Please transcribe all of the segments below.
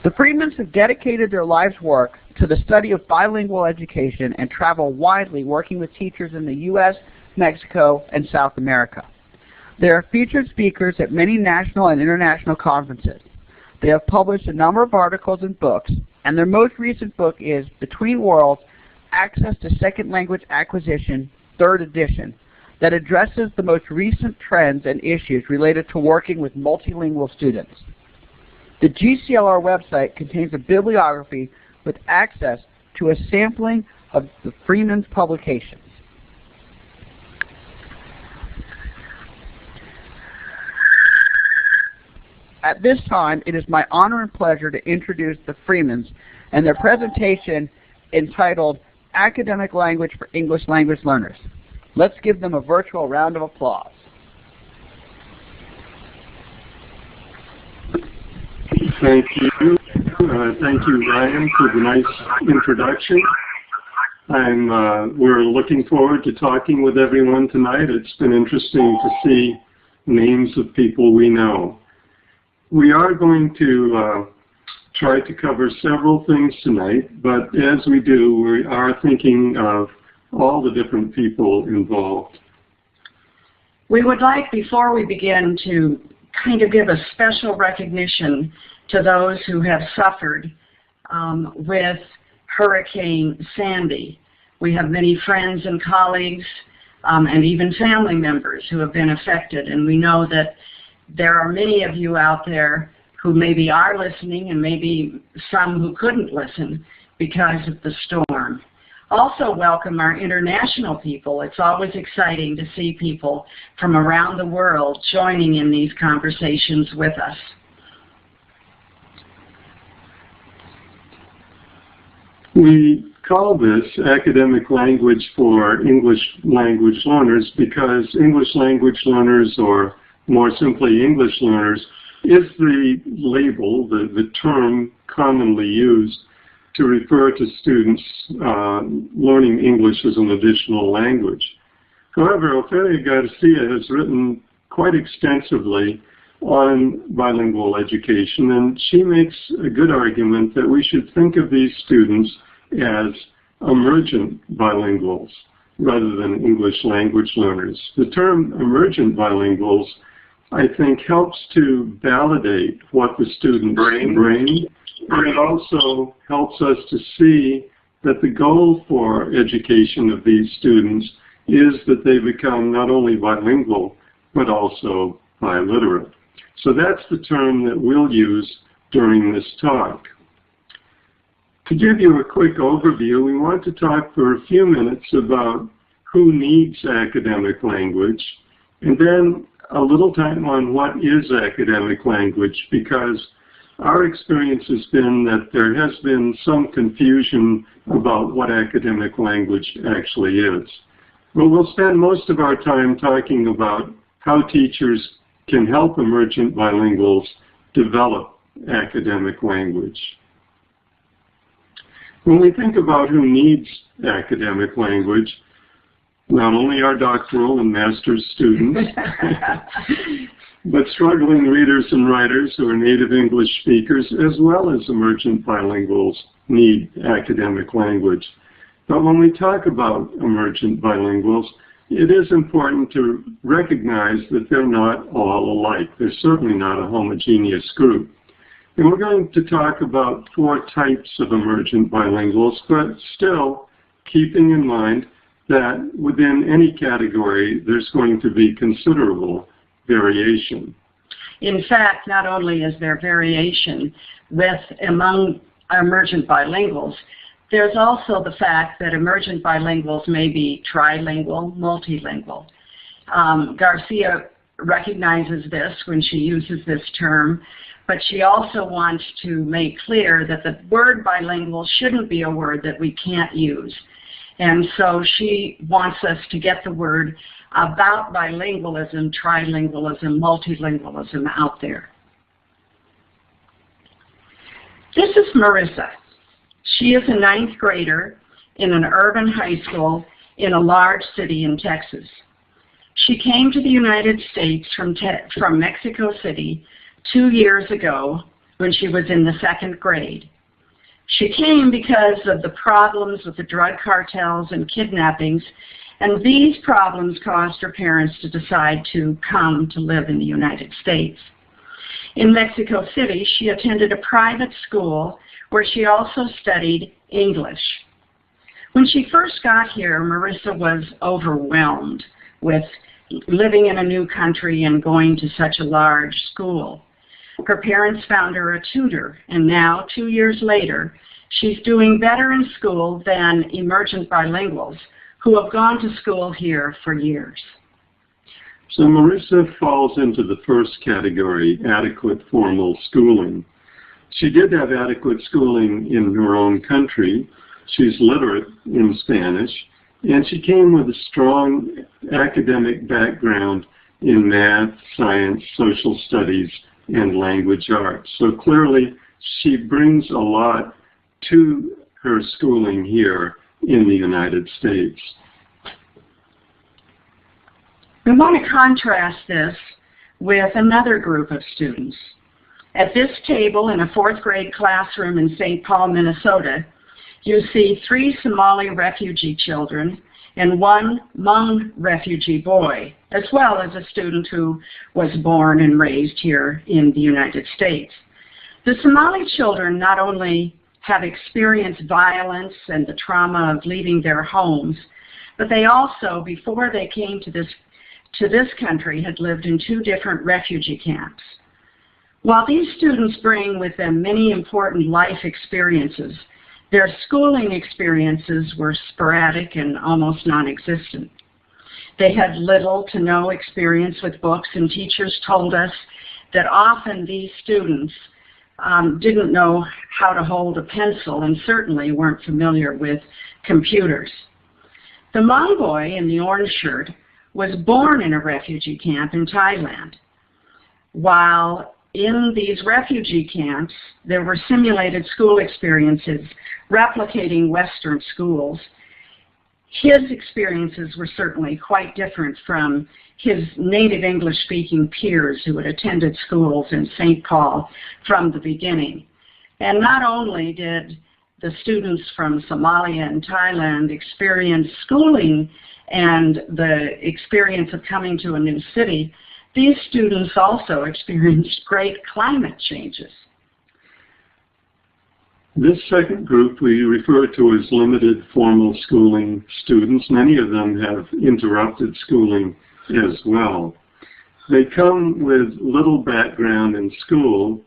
The Freemans have dedicated their life's work to the study of bilingual education and travel widely working with teachers in the U.S., Mexico, and South America. They are featured speakers at many national and international conferences. They have published a number of articles and books, and their most recent book is Between Worlds, Access to Second Language Acquisition, 3rd edition, that addresses the most recent trends and issues related to working with multilingual students. The GCLR website contains a bibliography with access to a sampling of the Freeman's publications. At this time, it is my honor and pleasure to introduce the Freemans and their presentation entitled Academic Language for English Language Learners. Let's give them a virtual round of applause. Thank you. Thank you, Ryan, for the nice introduction. We're looking forward to talking with everyone tonight. It's been interesting to see names of people we know. We are going to try to cover several things tonight, but as we do, we are thinking of all the different people involved. We would like, before we begin, to kind of give a special recognition to those who have suffered with Hurricane Sandy. We have many friends and colleagues and even family members who have been affected, and we know that there are many of you out there who maybe are listening and maybe some who couldn't listen because of the storm. Also welcome our international people. It's always exciting to see people from around the world joining in these conversations with us. We call this academic language for English language learners because English language learners, or more simply English learners, is the label, the term commonly used to refer to students learning English as an additional language. However, Ofelia Garcia has written quite extensively on bilingual education, and she makes a good argument that we should think of these students as emergent bilinguals rather than English language learners. The term emergent bilinguals, I think, helps to validate what the students bring, and it also helps us to see that the goal for education of these students is that they become not only bilingual, but also biliterate. So that's the term that we'll use during this talk. To give you a quick overview, we want to talk for a few minutes about who needs academic language, and then a little time on what is academic language, because our experience has been that there has been some confusion about what academic language actually is. But we'll spend most of our time talking about how teachers can help emergent bilinguals develop academic language. When we think about who needs academic language, not only our doctoral and master's students, but struggling readers and writers who are native English speakers, as well as emergent bilinguals, need academic language. But when we talk about emergent bilinguals, it is important to recognize that they're not all alike. They're certainly not a homogeneous group. And we're going to talk about 4 types of emergent bilinguals, but still keeping in mind that within any category, there's going to be considerable variation. In fact, not only is there variation among emergent bilinguals, there's also the fact that emergent bilinguals may be trilingual, multilingual. Garcia recognizes this when she uses this term, but she also wants to make clear that the word bilingual shouldn't be a word that we can't use. And so she wants us to get the word about bilingualism, trilingualism, multilingualism out there. This is Marissa. She is a 9th grader in an urban high school in a large city in Texas. She came to the United States from Mexico City 2 years ago when she was in the 2nd grade. She came because of the problems with the drug cartels and kidnappings, and these problems caused her parents to decide to come to live in the United States. In Mexico City, she attended a private school where she also studied English. When she first got here, Marissa was overwhelmed with living in a new country and going to such a large school. Her parents found her a tutor, and now, 2 years later, she's doing better in school than emergent bilinguals who have gone to school here for years. So Marissa falls into the first category, adequate formal schooling. She did have adequate schooling in her own country. She's literate in Spanish, and she came with a strong academic background in math, science, social studies, and language arts. So clearly, she brings a lot to her schooling here in the United States. We want to contrast this with another group of students. At this table in a 4th grade classroom in St. Paul, Minnesota, you see 3 Somali refugee children and 1 Hmong refugee boy, as well as a student who was born and raised here in the United States. The Somali children not only have experienced violence and the trauma of leaving their homes, but they also, before they came to this country, had lived in 2 different refugee camps. While these students bring with them many important life experiences, their schooling experiences were sporadic and almost non-existent. They had little to no experience with books, and teachers told us that often these students didn't know how to hold a pencil and certainly weren't familiar with computers. The Hmong boy in the orange shirt was born in a refugee camp in Thailand. While in these refugee camps, there were simulated school experiences replicating Western schools. His experiences were certainly quite different from his native English-speaking peers who had attended schools in St. Paul from the beginning. And not only did the students from Somalia and Thailand experience schooling and the experience of coming to a new city, these students also experienced great climate changes. This second group we refer to as limited formal schooling students. Many of them have interrupted schooling as well. They come with little background in school,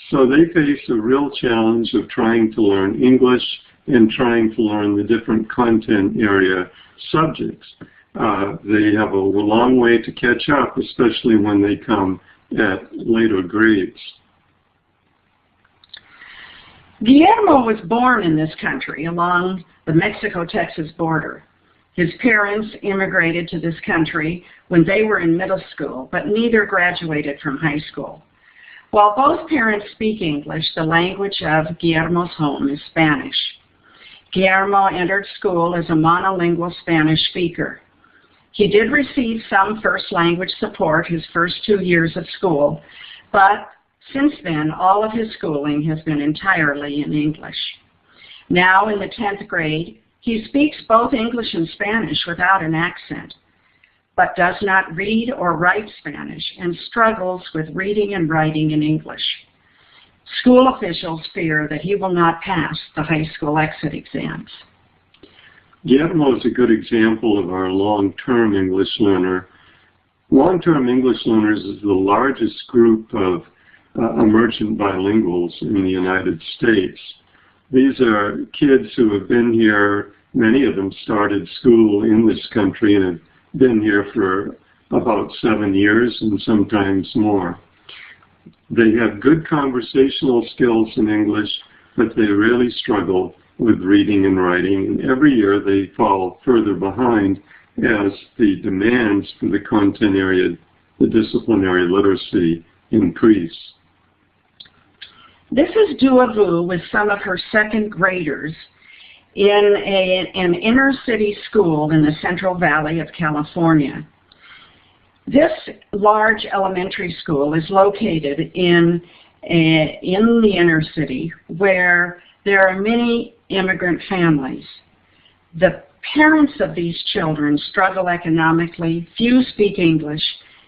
so they face a real challenge of trying to learn English and trying to learn the different content area subjects. They have a long way to catch up, especially when they come at later grades. Guillermo was born in this country along the Mexico-Texas border. His parents immigrated to this country when they were in middle school, but neither graduated from high school. While both parents speak English, the language of Guillermo's home is Spanish. Guillermo entered school as a monolingual Spanish speaker. He did receive some first language support his first 2 years of school, but since then, all of his schooling has been entirely in English. Now in the 10th grade, he speaks both English and Spanish without an accent, but does not read or write Spanish and struggles with reading and writing in English. School officials fear that he will not pass the high school exit exams. Guillermo is a good example of our long-term English learner. Long-term English learners is the largest group of emergent bilinguals in the United States. These are kids who have been here. Many of them started school in this country and have been here for about 7 years and sometimes more. They have good conversational skills in English, but they really struggle with reading and writing, and every year they fall further behind as the demands for the content area, the disciplinary literacy, increase. This is Dua Vu with some of her second graders in an inner city school in the Central Valley of California. This large elementary school is located in in the inner city where there are many immigrant families. The parents of these children struggle economically, few speak English,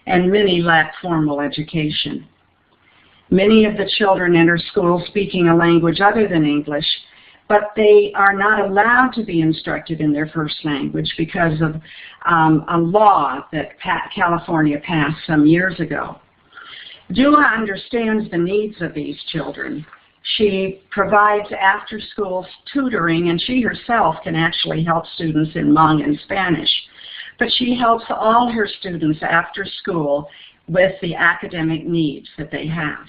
and many lack formal education. Many of the children enter school speaking a language other than English, but they are not allowed to be instructed in their first language because of a law that California passed some years ago. Dula understands the needs of these children. She provides after-school tutoring, and she herself can actually help students in Hmong and Spanish. But she helps all her students after school with the academic needs that they have.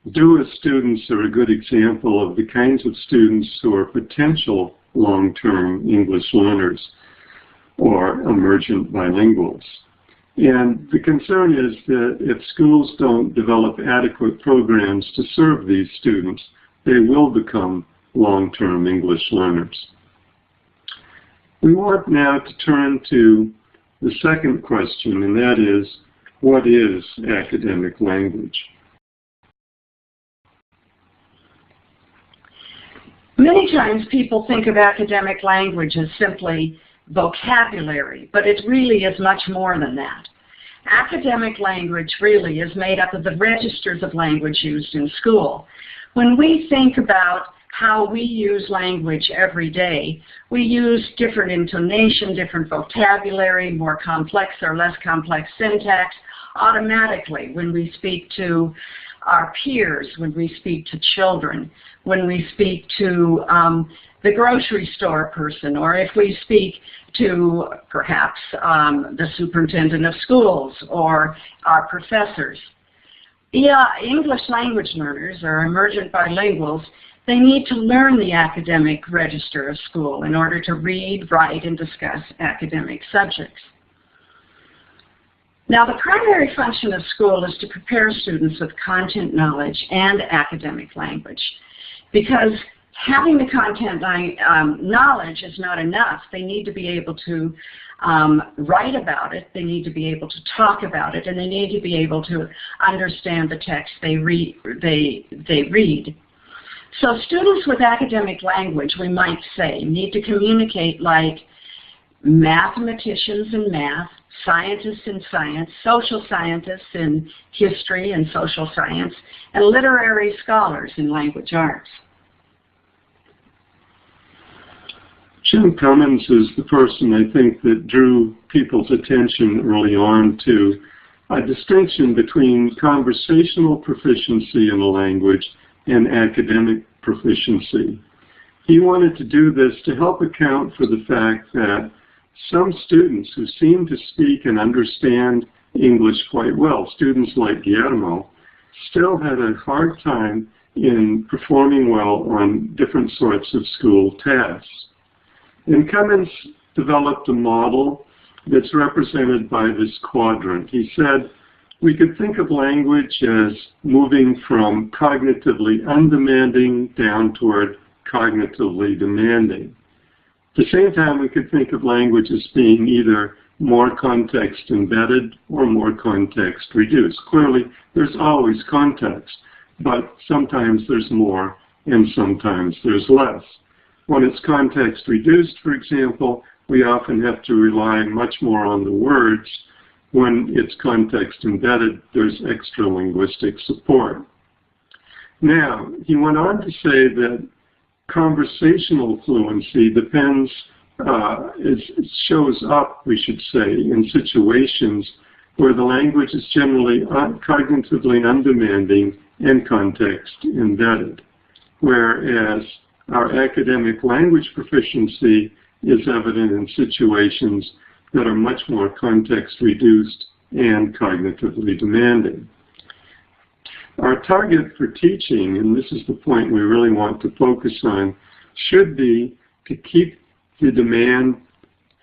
DUA students are a good example of the kinds of students who are potential long-term English learners or emergent bilinguals. And the concern is that if schools don't develop adequate programs to serve these students, they will become long-term English learners. We want now to turn to the second question, and that is, what is academic language? Many times people think of academic language as simply vocabulary, but it really is much more than that. Academic language really is made up of the registers of language used in school. When we think about how we use language every day, we use different intonation, different vocabulary, more complex or less complex syntax automatically when we speak to our peers, when we speak to children, when we speak to the grocery store person, or if we speak to perhaps the superintendent of schools or our professors. English language learners or emergent bilinguals, they need to learn the academic register of school in order to read, write, and discuss academic subjects. Now, the primary function of school is to prepare students with content knowledge and academic language, because having the content knowledge is not enough. They need to be able to write about it, they need to be able to talk about it, and they need to be able to understand the text they read. So students with academic language, we might say, need to communicate like mathematicians in math, scientists in science, social scientists in history and social science, and literary scholars in language arts. Jim Cummins is the person, I think, that drew people's attention early on to a distinction between conversational proficiency in a language and academic proficiency. He wanted to do this to help account for the fact that some students who seem to speak and understand English quite well, students like Guillermo, still had a hard time in performing well on different sorts of school tasks. And Cummins developed a model that's represented by this quadrant. He said we could think of language as moving from cognitively undemanding down toward cognitively demanding. At the same time, we could think of language as being either more context embedded or more context reduced. Clearly, there's always context, but sometimes there's more and sometimes there's less. When it's context reduced, for example, we often have to rely much more on the words. When it's context embedded, there's extra linguistic support. Now, he went on to say that conversational fluency depends, it shows up, we should say, in situations where the language is generally cognitively undemanding and context embedded, whereas our academic language proficiency is evident in situations that are much more context reduced and cognitively demanding. Our target for teaching, and this is the point we really want to focus on, should be to keep the demand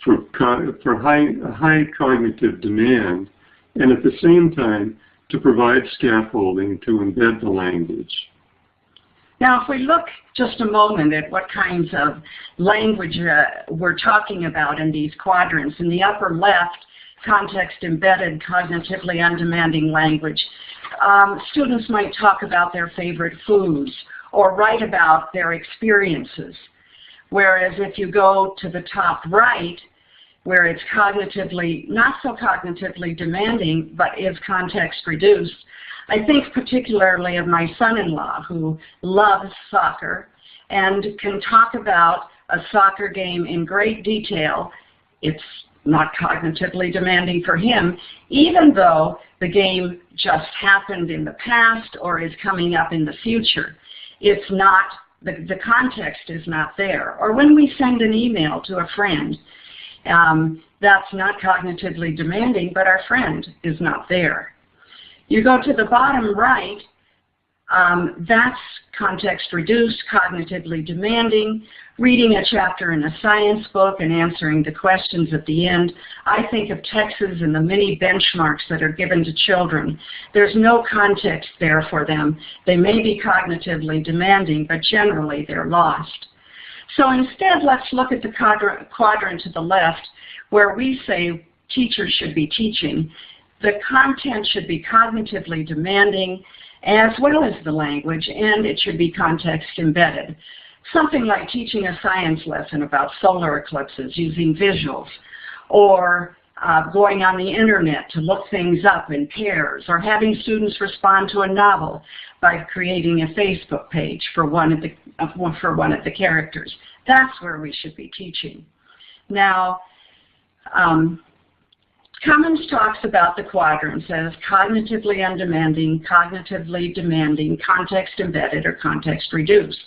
for high cognitive demand, and at the same time to provide scaffolding to embed the language. Now, if we look just a moment at what kinds of language we're talking about in these quadrants, in the upper left, context-embedded, cognitively undemanding language. Students might talk about their favorite foods or write about their experiences. Whereas if you go to the top right, where it's cognitively, not so cognitively demanding, but is context reduced, I think particularly of my son-in-law who loves soccer and can talk about a soccer game in great detail. It's not cognitively demanding for him, even though the game just happened in the past or is coming up in the future. It's not, the context is not there. Or when we send an email to a friend, that's not cognitively demanding, but our friend is not there. You go to the bottom right, that's context reduced, cognitively demanding, reading a chapter in a science book and answering the questions at the end. I think of texts and the many benchmarks that are given to children. There's no context there for them. They may be cognitively demanding, but generally they're lost. So instead, let's look at the quadrant to the left where we say teachers should be teaching. The content should be cognitively demanding as well as the language, and it should be context embedded. Something like teaching a science lesson about solar eclipses using visuals, or going on the internet to look things up in pairs, or having students respond to a novel by creating a Facebook page for one of the characters. That's where we should be teaching. Now, Cummins talks about the quadrants as cognitively undemanding, cognitively demanding, context embedded, or context reduced.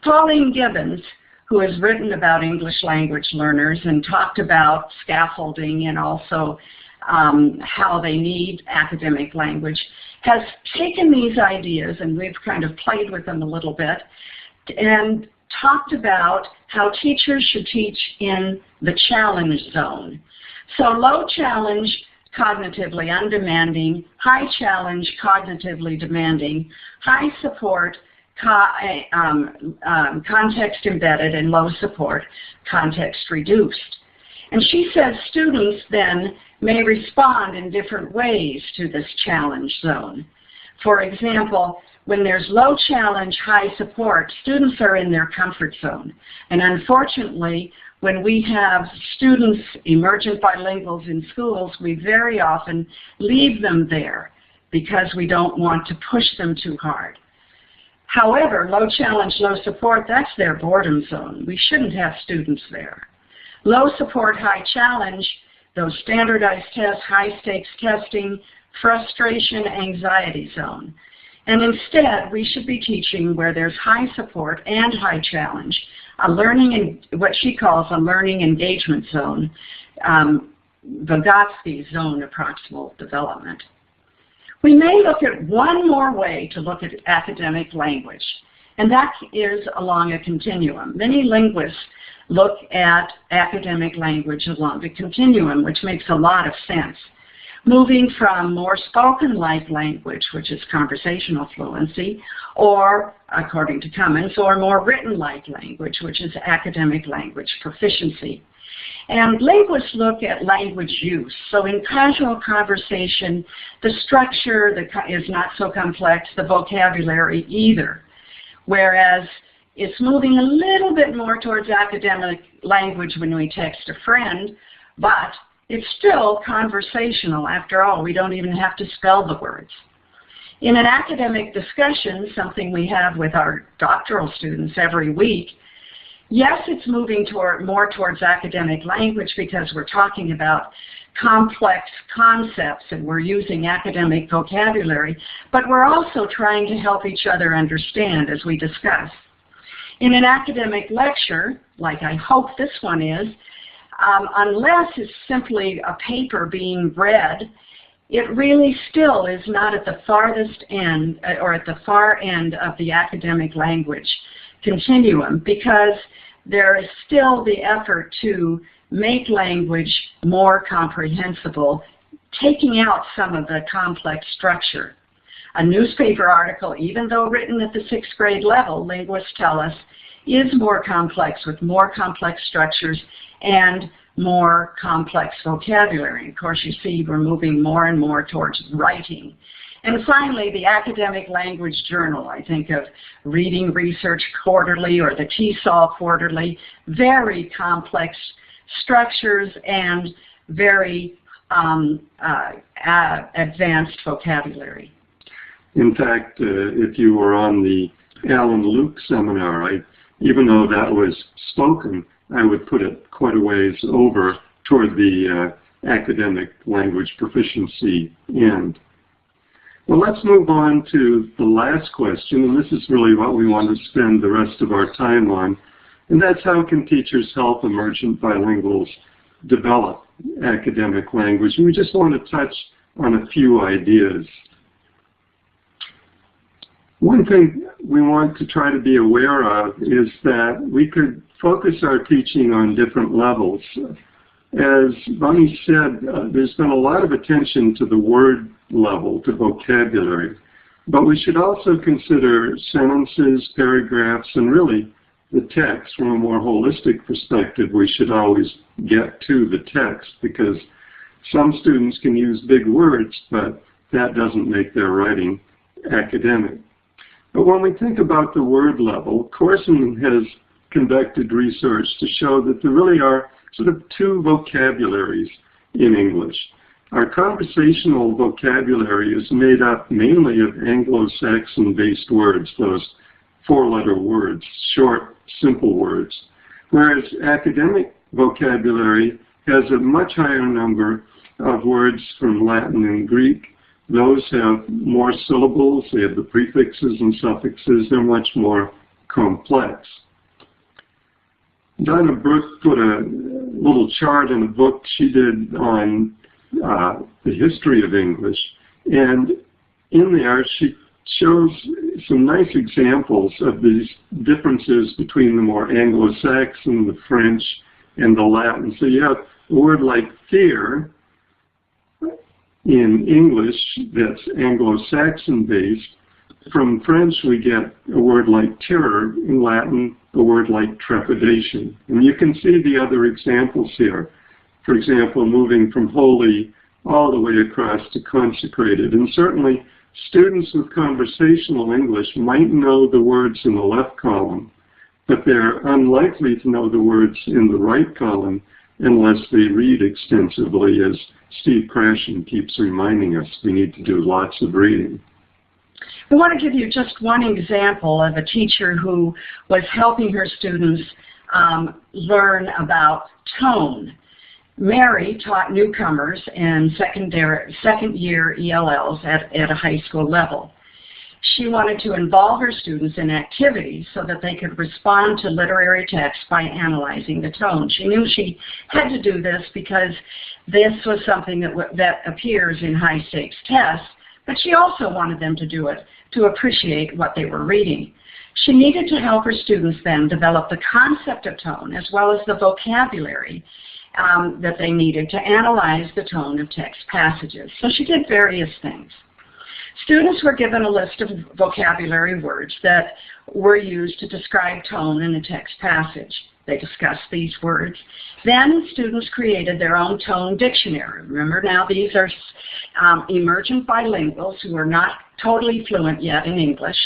Pauline Gibbons, who has written about English language learners and talked about scaffolding and also how they need academic language, has taken these ideas, and we've kind of played with them a little bit, and talked about how teachers should teach in the challenge zone. So low challenge, cognitively undemanding; high challenge, cognitively demanding; high support, context embedded; and low support, context reduced. And she says students then may respond in different ways to this challenge zone. For example, when there's low challenge, high support, students are in their comfort zone. And unfortunately, when we have students, emergent bilinguals in schools, we very often leave them there because we don't want to push them too hard. However, low challenge, low support, that's their boredom zone. We shouldn't have students there. Low support, high challenge, those standardized tests, high stakes testing, frustration, anxiety zone. And instead, we should be teaching where there's high support and high challenge, a learning, what she calls a learning engagement zone, Vygotsky zone of proximal development. We may look at one more way to look at academic language, and that is along a continuum. Many linguists look at academic language along the continuum, which makes a lot of sense. Moving from more spoken-like language, which is conversational fluency, or, according to Cummins, or more written-like language, which is academic language proficiency. And linguists look at language use. So in casual conversation, the structure is not so complex, the vocabulary either. Whereas it's moving a little bit more towards academic language when we text a friend, but it's still conversational. After all, we don't even have to spell the words. In an academic discussion, something we have with our doctoral students every week, yes, it's moving more towards academic language because we're talking about complex concepts and we're using academic vocabulary, but we're also trying to help each other understand as we discuss. In an academic lecture, like I hope this one is, unless it's simply a paper being read, it really still is not at the farthest end or at the far end of the academic language continuum, because there is still the effort to make language more comprehensible, taking out some of the complex structure. A newspaper article, even though written at the 6th grade level, linguists tell us, is more complex with more complex structures and more complex vocabulary. Of course, you see we're moving more and more towards writing. And finally, the Academic Language Journal. I think of Reading Research Quarterly or the TESOL Quarterly. Very complex structures and very advanced vocabulary. In fact, if you were on the Alan Luke seminar, even though that was spoken, I would put it quite a ways over toward the academic language proficiency end. Well, let's move on to the last question, and this is really what we want to spend the rest of our time on, and that's how can teachers help emergent bilinguals develop academic language? And we just want to touch on a few ideas. One thing we want to try to be aware of is that we could focus our teaching on different levels. As Bonnie said, there's been a lot of attention to the word level, to vocabulary, but we should also consider sentences, paragraphs, and really the text. From a more holistic perspective, we should always get to the text, because some students can use big words, but that doesn't make their writing academic. But when we think about the word level, Corson has conducted research to show that there really are sort of two vocabularies in English. Our conversational vocabulary is made up mainly of Anglo-Saxon-based words, those four-letter words, short, simple words, whereas academic vocabulary has a much higher number of words from Latin and Greek. Those have more syllables, they have the prefixes and suffixes, they're much more complex. Donna Brooke put a little chart in a book she did on the history of English, and in there she shows some nice examples of these differences between the more Anglo-Saxon, the French, and the Latin. So you have a word like fear in English that's Anglo-Saxon based. From French we get a word like terror, in Latin a word like trepidation. And you can see the other examples here. For example, moving from holy all the way across to consecrated. And certainly students with conversational English might know the words in the left column, but they're unlikely to know the words in the right column unless they read extensively, as Steve Krashen keeps reminding us we need to do lots of reading. I want to give you just one example of a teacher who was helping her students learn about tone. Mary taught newcomers in second-year ELLs at a high school level. She wanted to involve her students in activities so that they could respond to literary text by analyzing the tone. She knew she had to do this because this was something that appears in high-stakes tests, but she also wanted them to do it to appreciate what they were reading. She needed to help her students then develop the concept of tone as well as the vocabulary that they needed to analyze the tone of text passages. So she did various things. Students were given a list of vocabulary words that were used to describe tone in a text passage. They discussed these words. Then students created their own tone dictionary. Remember now, these are emergent bilinguals who are not totally fluent yet in English.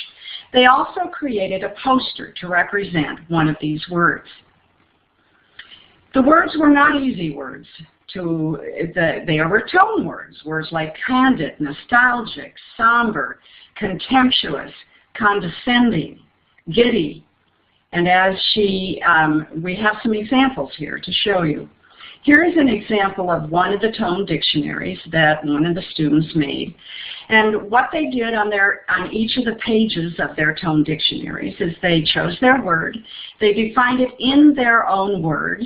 They also created a poster to represent one of these words. The words were not easy words. They were tone words, words like candid, nostalgic, somber, contemptuous, condescending, giddy. And as we have some examples here to show you. Here is an example of one of the tone dictionaries that one of the students made. And what they did on each of the pages of their tone dictionaries is they chose their word, they defined it in their own words,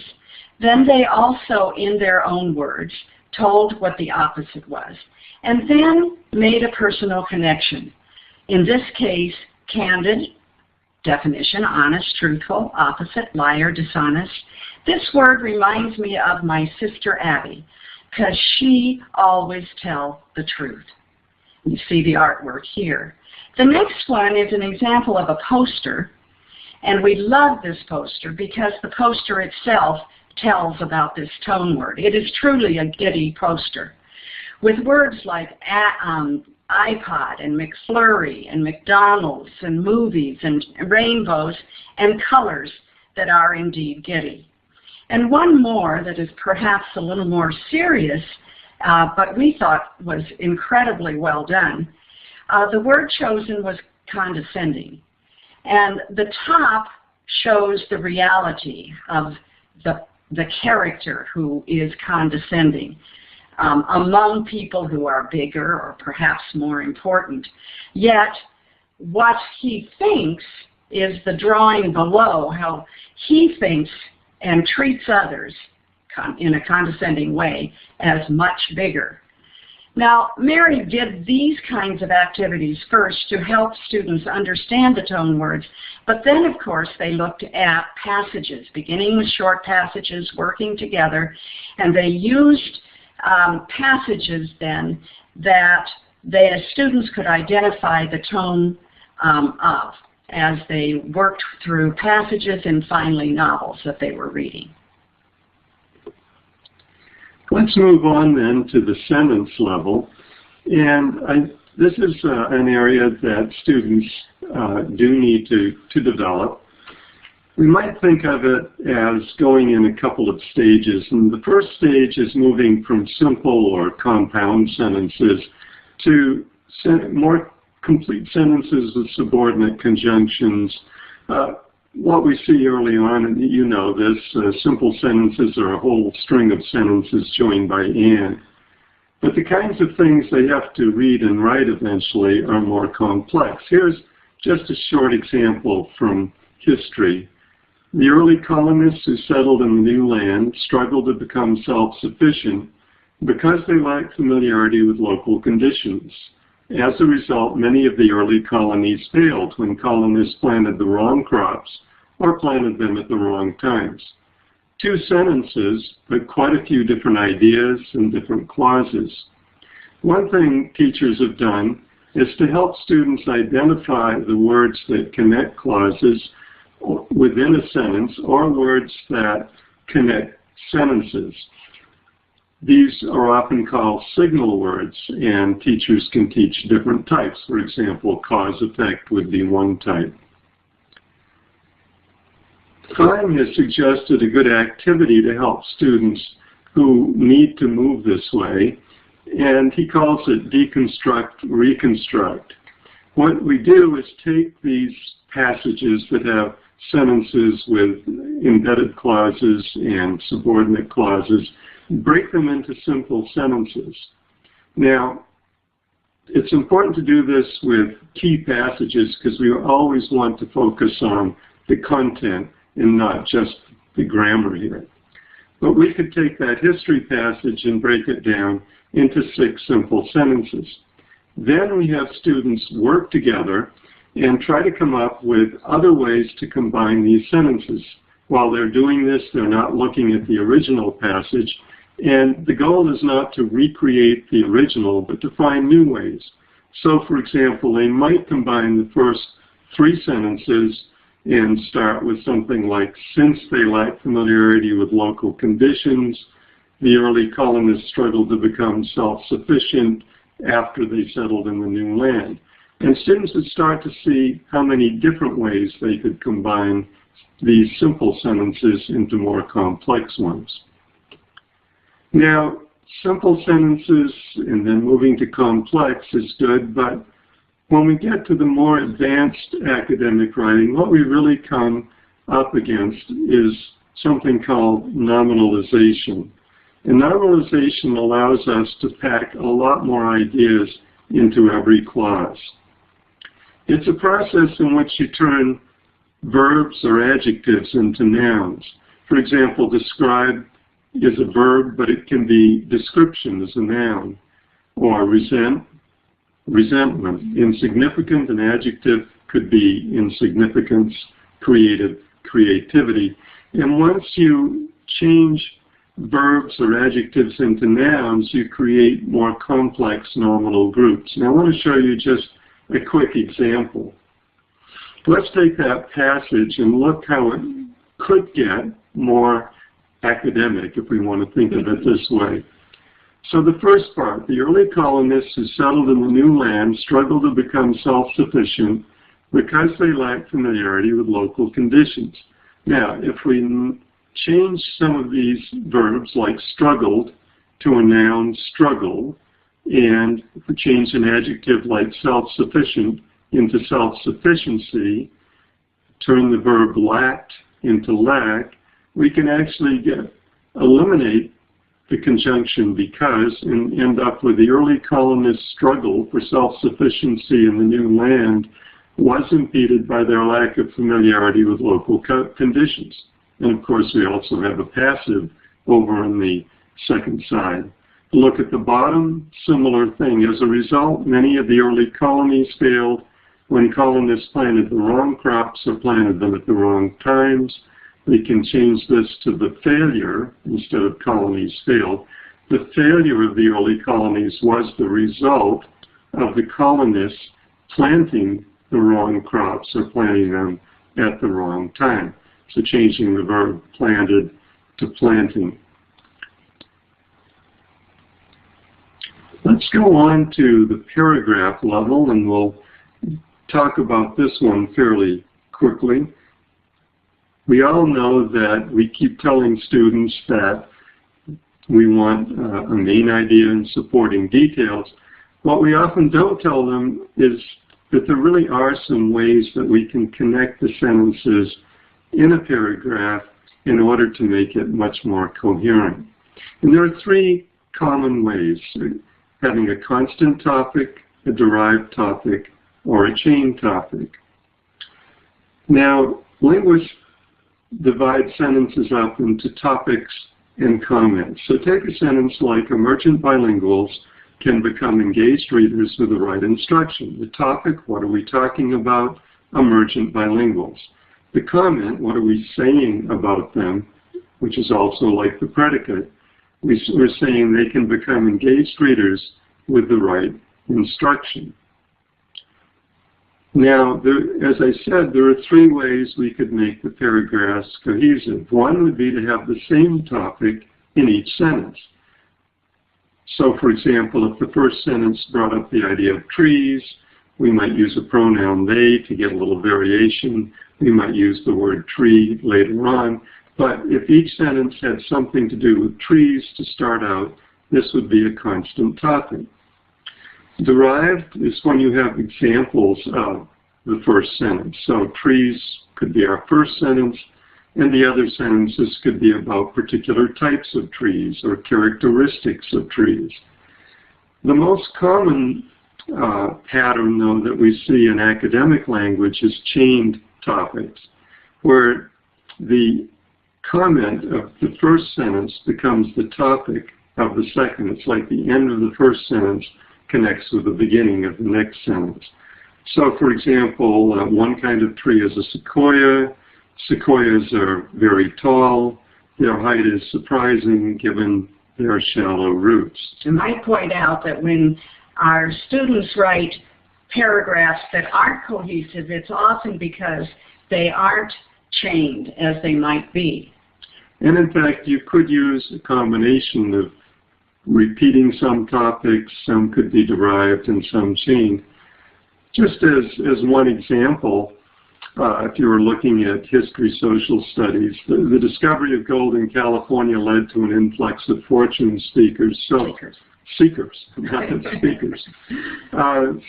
then they also, in their own words, told what the opposite was, and then made a personal connection. In this case, candid, definition, honest, truthful, opposite, liar, dishonest. This word reminds me of my sister Abby, because she always tells the truth. You see the artwork here. The next one is an example of a poster, and we love this poster because the poster itself tells about this tone word. It is truly a giddy poster, with words like iPod and McFlurry and McDonald's and movies and rainbows and colors that are indeed giddy. And one more that is perhaps a little more serious, but we thought was incredibly well done. The word chosen was condescending. And the top shows the reality of the character who is condescending among people who are bigger or perhaps more important. Yet what he thinks is the drawing below, how he thinks and treats others in a condescending way as much bigger. Now, Mary did these kinds of activities first to help students understand the tone words, but then, of course, they looked at passages, beginning with short passages, working together, and they used passages then that the students could identify the tone of as they worked through passages and finally novels that they were reading. Let's move on then to the sentence level. And this is an area that students do need to develop. We might think of it as going in a couple of stages. And the first stage is moving from simple or compound sentences to more complete sentences with subordinate conjunctions. What we see early on, and you know this, simple sentences are a whole string of sentences joined by and. But the kinds of things they have to read and write eventually are more complex. Here's just a short example from history. The early colonists who settled in the new land struggled to become self-sufficient because they lacked familiarity with local conditions. As a result, many of the early colonies failed when colonists planted the wrong crops or planted them at the wrong times. Two sentences, but quite a few different ideas and different clauses. One thing teachers have done is to help students identify the words that connect clauses within a sentence or words that connect sentences. These are often called signal words, and teachers can teach different types. For example, cause-effect would be one type. Klein has suggested a good activity to help students who need to move this way, and he calls it deconstruct, reconstruct. What we do is take these passages that have sentences with embedded clauses and subordinate clauses, break them into simple sentences. Now, it's important to do this with key passages because we always want to focus on the content and not just the grammar here. But we could take that history passage and break it down into 6 simple sentences. Then we have students work together and try to come up with other ways to combine these sentences. While they're doing this, they're not looking at the original passage, and the goal is not to recreate the original, but to find new ways. So, for example, they might combine the first 3 sentences and start with something like, since they lack familiarity with local conditions, the early colonists struggled to become self-sufficient after they settled in the new land. And students would start to see how many different ways they could combine these simple sentences into more complex ones. Now, simple sentences and then moving to complex is good, but when we get to the more advanced academic writing, what we really come up against is something called nominalization. And nominalization allows us to pack a lot more ideas into every clause. It's a process in which you turn verbs or adjectives into nouns. For example, describe is a verb, but it can be description as a noun. Or resentment. Insignificant, an adjective could be insignificance, creativity. And once you change verbs or adjectives into nouns, you create more complex nominal groups. Now I want to show you just a quick example. Let's take that passage and look how it could get more academic, if we want to think of it this way. So the first part, the early colonists who settled in the new land struggled to become self-sufficient because they lacked familiarity with local conditions. Now, if we change some of these verbs like struggled to a noun struggle, and if we change an adjective like self-sufficient into self-sufficiency, turn the verb lacked into lack, we can actually eliminate the conjunction because and end up with the early colonists' struggle for self-sufficiency in the new land was impeded by their lack of familiarity with local conditions. And of course, we also have a passive over on the second side. Look at the bottom, similar thing. As a result, many of the early colonies failed when colonists planted the wrong crops or planted them at the wrong times. We can change this to the failure instead of colonies failed. The failure of the early colonies was the result of the colonists planting the wrong crops or planting them at the wrong time. So changing the verb planted to planting. Let's go on to the paragraph level, and we'll talk about this one fairly quickly. We all know that we keep telling students that we want a main idea and supporting details. What we often don't tell them is that there really are some ways that we can connect the sentences in a paragraph in order to make it much more coherent. And there are three common ways: having a constant topic, a derived topic, or a chain topic. Now, linguists divide sentences up into topics and comments. So take a sentence like emergent bilinguals can become engaged readers with the right instruction. The topic, what are we talking about? Emergent bilinguals. The comment, what are we saying about them? Which is also like the predicate. We're saying they can become engaged readers with the right instruction. Now, as I said, there are three ways we could make the paragraphs cohesive. One would be to have the same topic in each sentence. So, for example, if the first sentence brought up the idea of trees, we might use a pronoun they to get a little variation. We might use the word tree later on. But if each sentence had something to do with trees to start out, this would be a constant topic. Derived is when you have examples of the first sentence. So trees could be our first sentence, and the other sentences could be about particular types of trees or characteristics of trees. The most common pattern, though, that we see in academic language is chained topics, where the comment of the first sentence becomes the topic of the second. It's like the end of the first sentence connects with the beginning of the next sentence. So, for example, one kind of tree is a sequoia. Sequoias are very tall. Their height is surprising given their shallow roots. And I point out that when our students write paragraphs that aren't cohesive, it's often because they aren't chained as they might be. And in fact, you could use a combination of repeating some topics, some could be derived and some chained. Just as one example, if you were looking at history, social studies, the discovery of gold in California led to an influx of fortune seekers. Seekers, not speakers.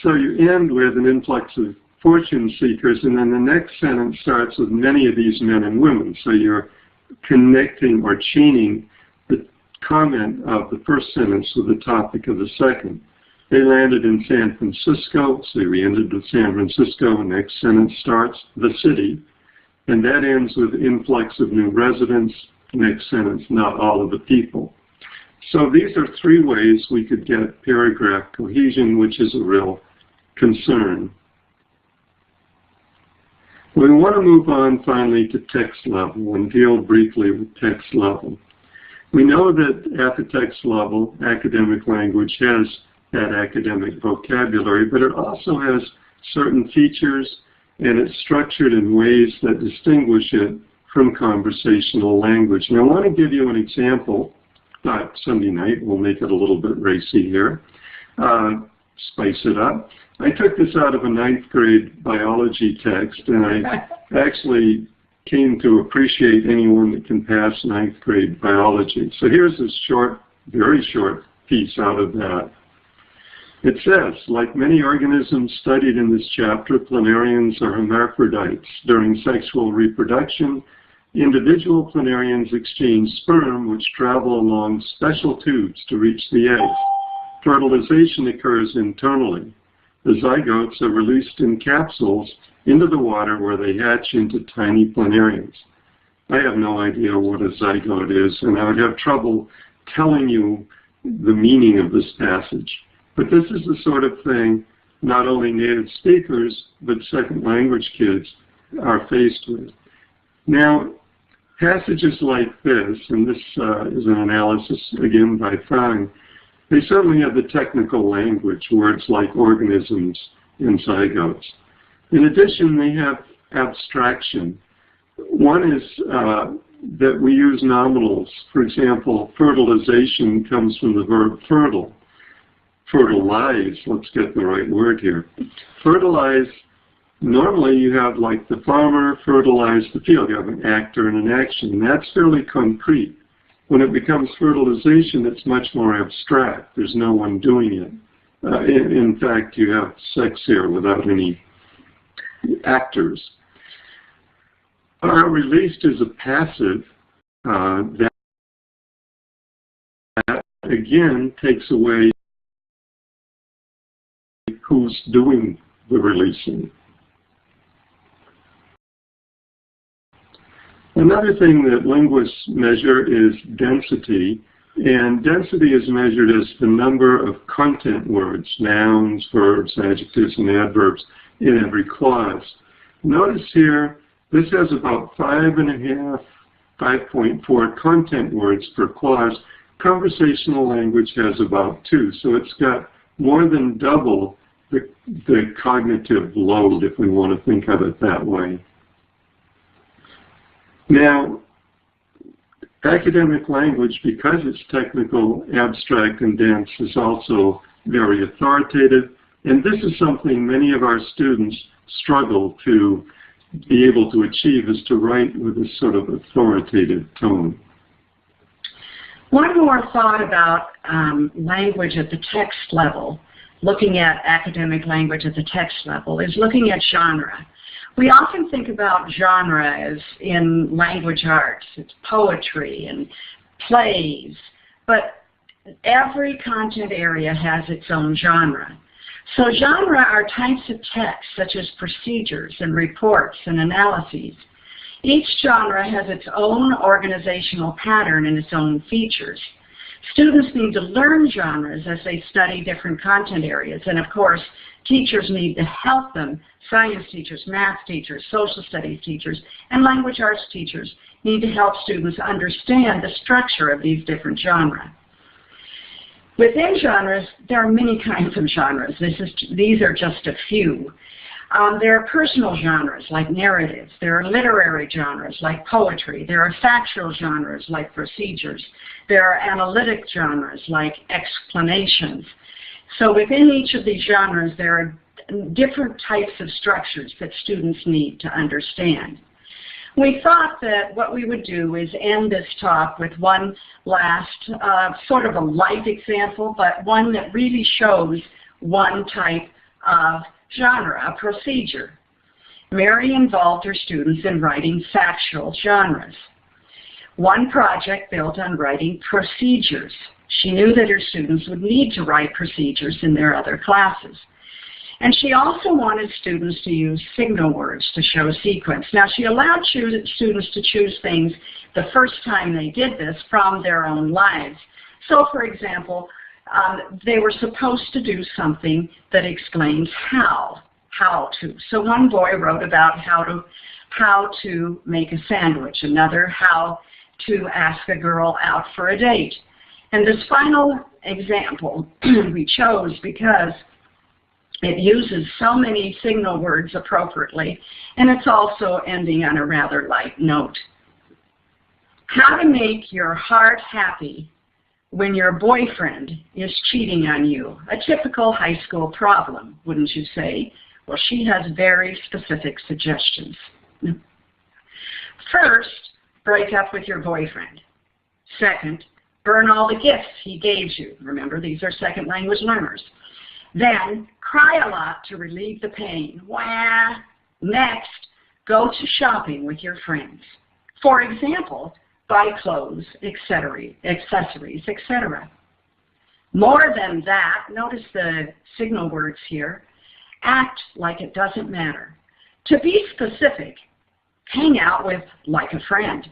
So you end with an influx of fortune seekers, and then the next sentence starts with many of these men and women. So you're connecting or chaining the comment of the first sentence with the topic of the second. They landed in San Francisco, so we ended with San Francisco, and next sentence starts the city, and that ends with influx of new residents. Next sentence, not all of the people. So these are three ways we could get paragraph cohesion, which is a real concern. We want to move on finally to text level and deal briefly with text level. We know that at the text level, academic language has that academic vocabulary, but it also has certain features, and it's structured in ways that distinguish it from conversational language. And I want to give you an example. Sunday night, we'll make it a little bit racy here, spice it up. I took this out of a 9th grade biology text, and I actually came to appreciate anyone that can pass 9th grade biology. So here's a short, very short piece out of that. It says, like many organisms studied in this chapter, planarians are hermaphrodites. During sexual reproduction, individual planarians exchange sperm, which travel along special tubes to reach the eggs. Fertilization occurs internally. The zygotes are released in capsules into the water where they hatch into tiny planarians. I have no idea what a zygote is, and I would have trouble telling you the meaning of this passage. But this is the sort of thing not only native speakers, but second language kids are faced with. Now, passages like this, and this is an analysis, again, by Fang, they certainly have the technical language, words like organisms and zygotes. In addition, they have abstraction. One is that we use nominals. For example, fertilization comes from the verb fertile. Fertilize, let's get the right word here. Fertilize, normally you have like the farmer fertilize the field. You have an actor and an action. That's fairly concrete. When it becomes fertilization, it's much more abstract. There's no one doing it. In fact, you have sex here without any actors. Released is a passive that again takes away who's doing the releasing. Another thing that linguists measure is density, and density is measured as the number of content words, nouns, verbs, adjectives, and adverbs in every clause. Notice here, this has about 5.5, 5.4 content words per clause. Conversational language has about 2, so it's got more than double the cognitive load, if we want to think of it that way. Now, academic language, because it's technical, abstract, and dense, is also very authoritative, and this is something many of our students struggle to be able to achieve, is to write with a sort of authoritative tone. One more thought about language at the text level, looking at academic language at the text level, is looking at genre. We often think about genre as in language arts. It's poetry and plays, but every content area has its own genre. So genre are types of text, such as procedures and reports and analyses. Each genre has its own organizational pattern and its own features. Students need to learn genres as they study different content areas, and of course, teachers need to help them. Science teachers, math teachers, social studies teachers, and language arts teachers need to help students understand the structure of these different genres. Within genres, there are many kinds of genres. These are just a few. There are personal genres like narratives. There are literary genres like poetry. There are factual genres like procedures. There are analytic genres like explanations. So within each of these genres, there are different types of structures that students need to understand. We thought that what we would do is end this talk with one last sort of a light example, but one that really shows one type of genre, a procedure. Mary involved her students in writing factual genres. One project built on writing procedures. She knew that her students would need to write procedures in their other classes. And she also wanted students to use signal words to show sequence. Now, she allowed students to choose things the first time they did this from their own lives. So, for example, they were supposed to do something that explains how to. So one boy wrote about how to make a sandwich, another how to ask a girl out for a date. And this final example we chose because it uses so many signal words appropriately, and it's also ending on a rather light note. How to make your heart happy when your boyfriend is cheating on you. A typical high school problem, wouldn't you say? Well, she has very specific suggestions. First, break up with your boyfriend. Second, burn all the gifts he gave you. Remember, these are second language learners. Then, cry a lot to relieve the pain. Wah! Next, go to shopping with your friends. For example, buy clothes, accessories, etc. More than that, notice the signal words here, act like it doesn't matter. To be specific, hang out with like a friend.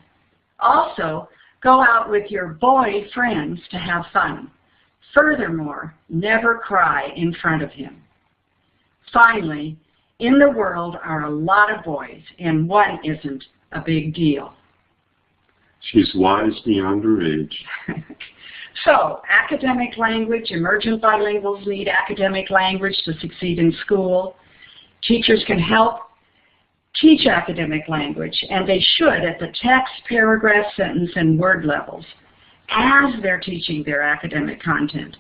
Also, go out with your boy friends to have fun. Furthermore, never cry in front of him. Finally, in the world are a lot of boys, and one isn't a big deal. She's wise beyond her age. So, academic language, emergent bilinguals need academic language to succeed in school. Teachers can help teach academic language, and they should at the text, paragraph, sentence, and word levels as they're teaching their academic content.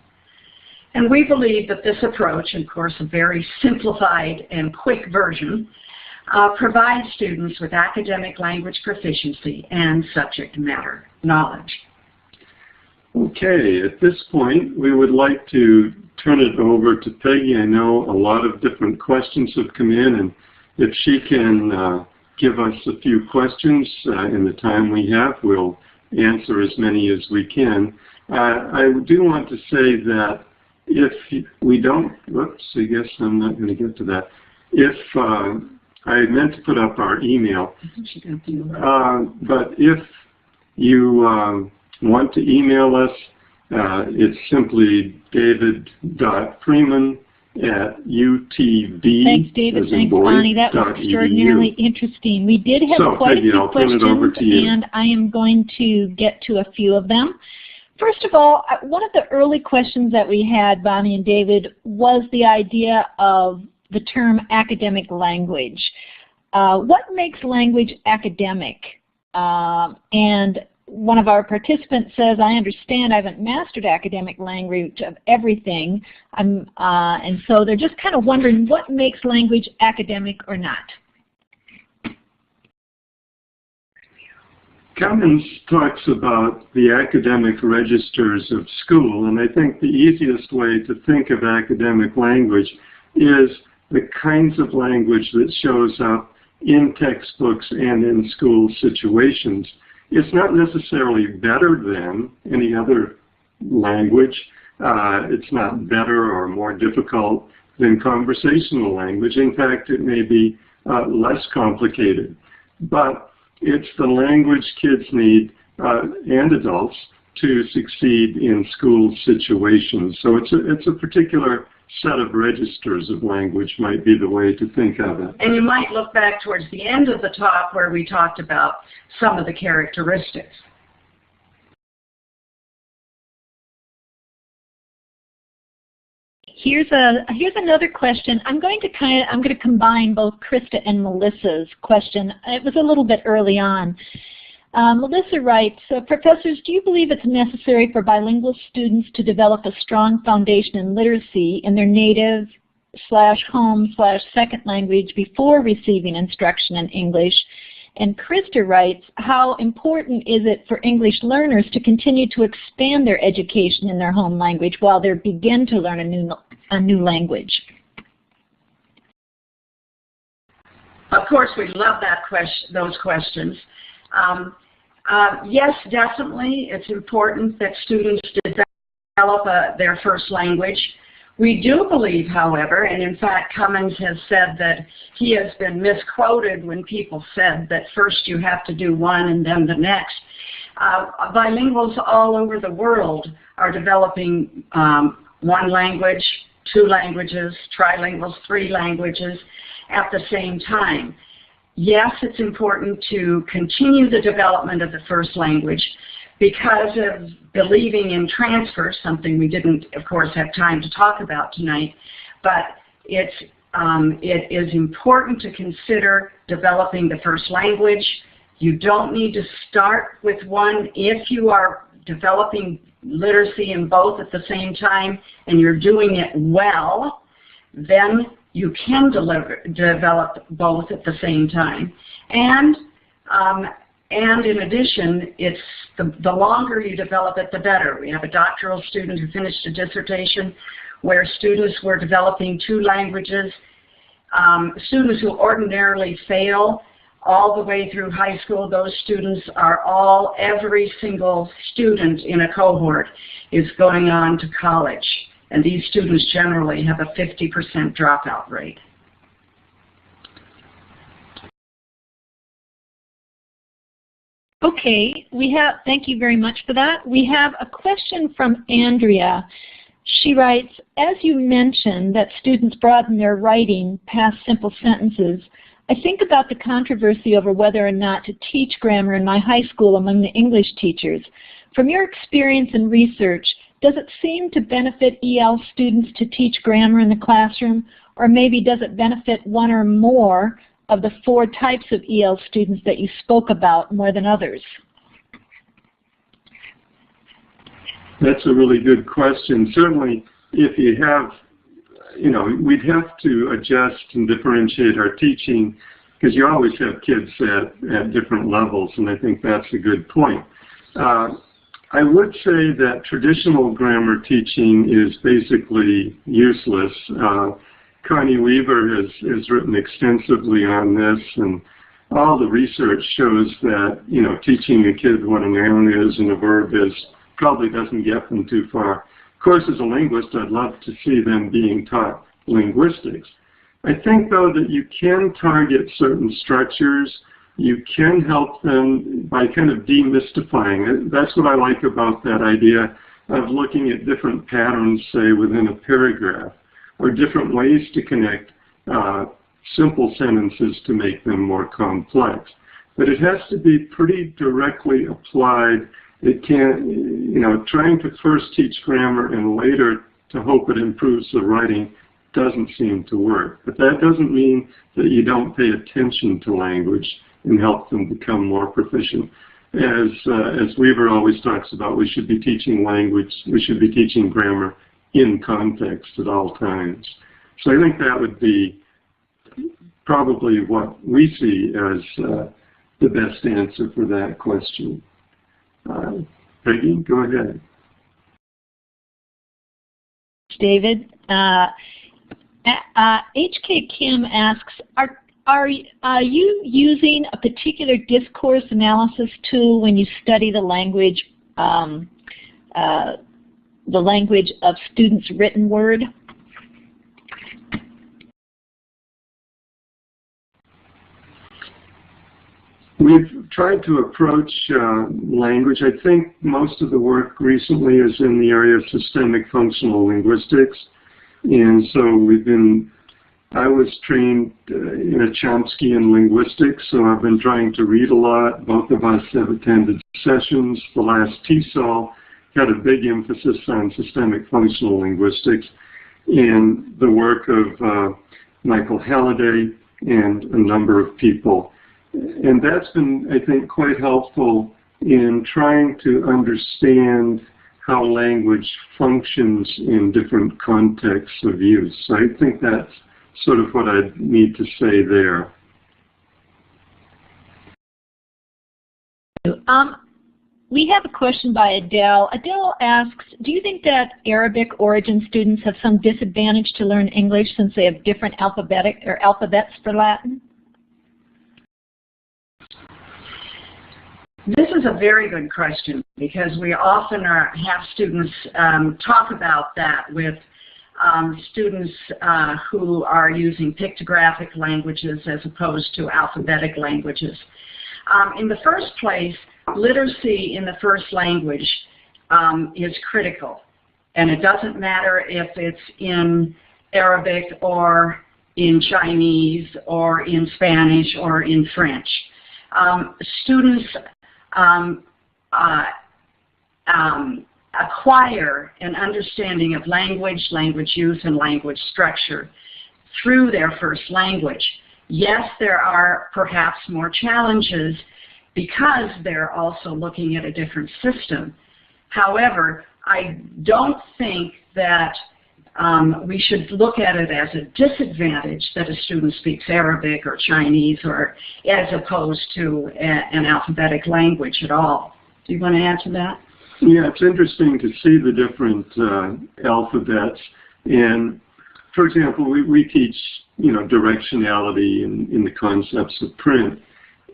And we believe that this approach, of course a very simplified and quick version, provides students with academic language proficiency and subject matter knowledge. Okay, at this point we would like to turn it over to Peggy. I know a lot of different questions have come in, and if she can give us a few questions in the time we have, we'll answer as many as we can. I do want to say that if we don't, whoops, I guess I'm not going to get to that. If I meant to put up our email, but if you want to email us, it's simply david.freeman@utb. Thanks, David. Thanks, Bonnie. That was extraordinarily interesting. We did have quite a few questions, and I am going to get to a few of them. First of all, one of the early questions that we had, Bonnie and David, was the idea of the term academic language. What makes language academic? And one of our participants says, I understand I haven't mastered academic language of everything, and so they're just kind of wondering what makes language academic or not. Cummins talks about the academic registers of school, and I think the easiest way to think of academic language is the kinds of language that shows up in textbooks and in school situations. It's not necessarily better than any other language. It's not better or more difficult than conversational language. In fact, it may be less complicated. But it's the language kids need, and adults, to succeed in school situations. So it's a particular set of registers of language might be the way to think of it. And you might look back towards the end of the talk where we talked about some of the characteristics. Here's another question. I'm going to combine both Krista and Melissa's question. It was a little bit early on. Melissa writes, professors, do you believe it's necessary for bilingual students to develop a strong foundation in literacy in their native /home/second language before receiving instruction in English? And Krista writes, how important is it for English learners to continue to expand their education in their home language while they begin to learn a new language? Of course, we love those questions. Yes, definitely, it's important that students develop their first language. We do believe, however, and in fact Cummins has said that he has been misquoted when people said that first you have to do one and then the next. Bilinguals all over the world are developing one language, two languages, trilinguals, three languages at the same time. Yes, it's important to continue the development of the first language because of believing in transfer, something we didn't, of course, have time to talk about tonight, but it is important to consider developing the first language You don't need to start with one. If you are developing literacy in both at the same time and you're doing it well, then you can develop both at the same time. And in addition, it's the longer you develop it, the better. We have a doctoral student who finished a dissertation where students were developing 2 languages. Students who ordinarily fail all the way through high school, those students are every single student in a cohort is going on to college. And these students generally have a 50% dropout rate. Okay, thank you very much for that. We have a question from Andrea. She writes, as you mentioned that students broaden their writing past simple sentences, I think about the controversy over whether or not to teach grammar in my high school among the English teachers. From your experience and research, does it seem to benefit EL students to teach grammar in the classroom, or maybe does it benefit one or more of the 4 types of EL students that you spoke about more than others? That's a really good question. Certainly, if you have, we'd have to adjust and differentiate our teaching because you always have kids at different levels, and I think that's a good point. I would say that traditional grammar teaching is basically useless. Connie Weaver has written extensively on this, and all the research shows that, teaching a kid what a noun is and a verb is probably doesn't get them too far. Of course, as a linguist, I'd love to see them being taught linguistics. I think, though, that you can target certain structures. You can help them by kind of demystifying it. That's what I like about that idea of looking at different patterns, say, within a paragraph, or different ways to connect simple sentences to make them more complex. But it has to be pretty directly applied. It can't, trying to first teach grammar and later to hope it improves the writing doesn't seem to work. But that doesn't mean that you don't pay attention to language and help them become more proficient. As Weaver always talks about, we should be teaching language, we should be teaching grammar in context at all times. So I think that would be probably what we see as the best answer for that question. Peggy, go ahead. David, HK Kim asks, are you using a particular discourse analysis tool when you study the language of students' written word? We've tried to approach language. I think most of the work recently is in the area of systemic functional linguistics. And so I was trained in a Chomskyan linguistics, so I've been trying to read a lot. Both of us have attended sessions. The last TESOL had a big emphasis on systemic functional linguistics and the work of Michael Halliday and a number of people. And that's been, I think, quite helpful in trying to understand how language functions in different contexts of use. So I think that's sort of what I need to say there. We have a question by Adele. Adele asks, do you think that Arabic origin students have some disadvantage to learn English since they have different alphabets for Latin? This is a very good question because we often have students talk about that with students who are using pictographic languages as opposed to alphabetic languages. In the first place, literacy in the first language is critical. And it doesn't matter if it's in Arabic or in Chinese or in Spanish or in French. Students acquire an understanding of language, language use, and language structure through their first language. Yes, there are perhaps more challenges because they're also looking at a different system. However, I don't think that we should look at it as a disadvantage that a student speaks Arabic or Chinese, or as opposed to an alphabetic language at all. Do you want to add to that? Yeah, it's interesting to see the different alphabets. And for example, we teach, directionality in the concepts of print.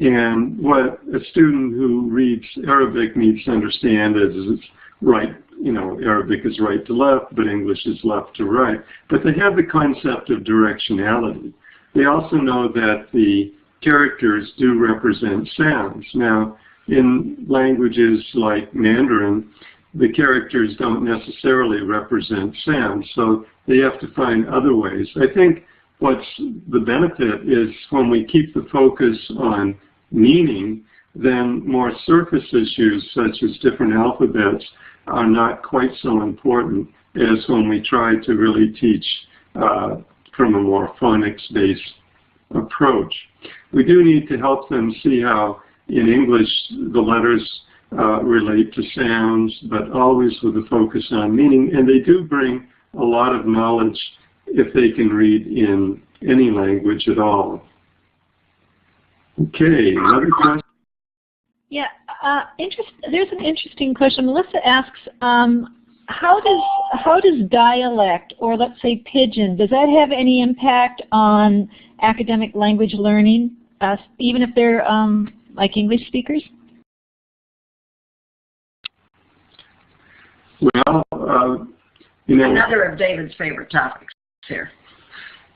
And what a student who reads Arabic needs to understand is it's right, Arabic is right to left, but English is left to right. But they have the concept of directionality. They also know that the characters do represent sounds. Now, in languages like Mandarin, the characters don't necessarily represent sounds, so they have to find other ways. I think what's the benefit is when we keep the focus on meaning, then more surface issues such as different alphabets are not quite so important as when we try to really teach from a more phonics-based approach. We do need to help them see how in English the letters relate to sounds, but always with a focus on meaning, and they do bring a lot of knowledge if they can read in any language at all. Okay, another question? Yeah, there's an interesting question. Melissa asks, how does dialect, or let's say pidgin, does that have any impact on academic language learning, even if they're like English speakers? Well, another of David's favorite topics here.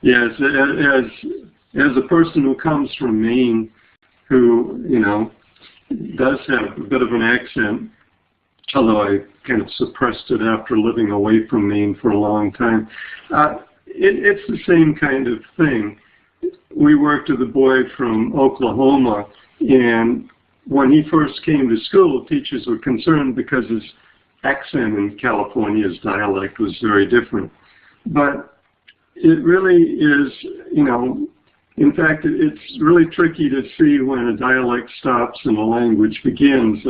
Yes, as a person who comes from Maine, who does have a bit of an accent, although I kind of suppressed it after living away from Maine for a long time. It's the same kind of thing. We worked with a boy from Oklahoma, and when he first came to school, teachers were concerned because his accent in California, his dialect was very different. But it really is, in fact, it's really tricky to see when a dialect stops and a language begins.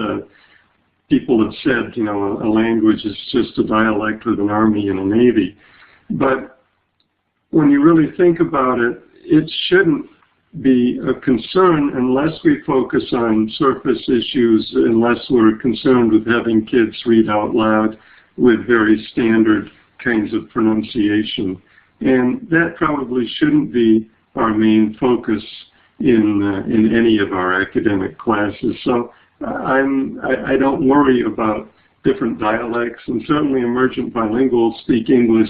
People have said, a language is just a dialect with an army and a navy. But when you really think about it, it shouldn't be a concern unless we focus on surface issues, unless we're concerned with having kids read out loud with very standard kinds of pronunciation. And that probably shouldn't be our main focus in any of our academic classes. So I don't worry about different dialects, and certainly emergent bilinguals speak English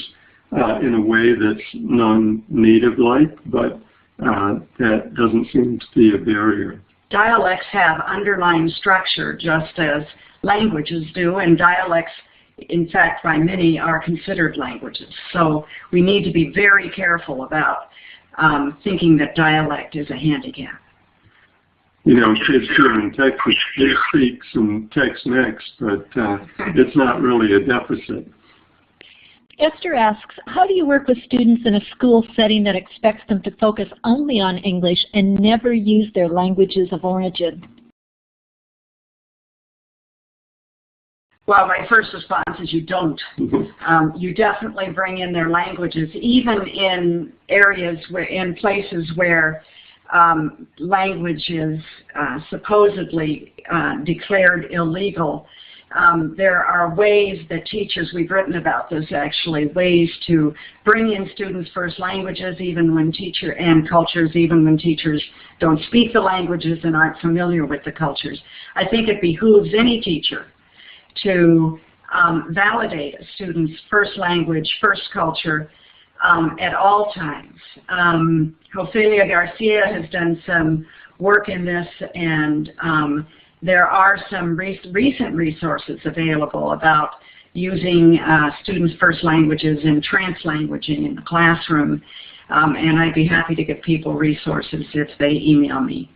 in a way that's non-native-like, but that doesn't seem to be a barrier. Dialects have underlying structure just as languages do, and dialects, in fact, by many are considered languages. So we need to be very careful about thinking that dialect is a handicap. Kids here in Texas, they speak some Tex-Mex, but it's not really a deficit. Esther asks, how do you work with students in a school setting that expects them to focus only on English and never use their languages of origin? Well, my first response is you don't. You definitely bring in their languages, even in areas in places where language is supposedly declared illegal. There are ways that teachers, we've written about this actually, ways to bring in students' first languages even when and cultures, even when teachers don't speak the languages and aren't familiar with the cultures. I think it behooves any teacher to validate a student's first language, first culture at all times. Ofelia Garcia has done some work in this, and there are some recent resources available about using students' first languages in translanguaging in the classroom, and I'd be happy to give people resources if they email me.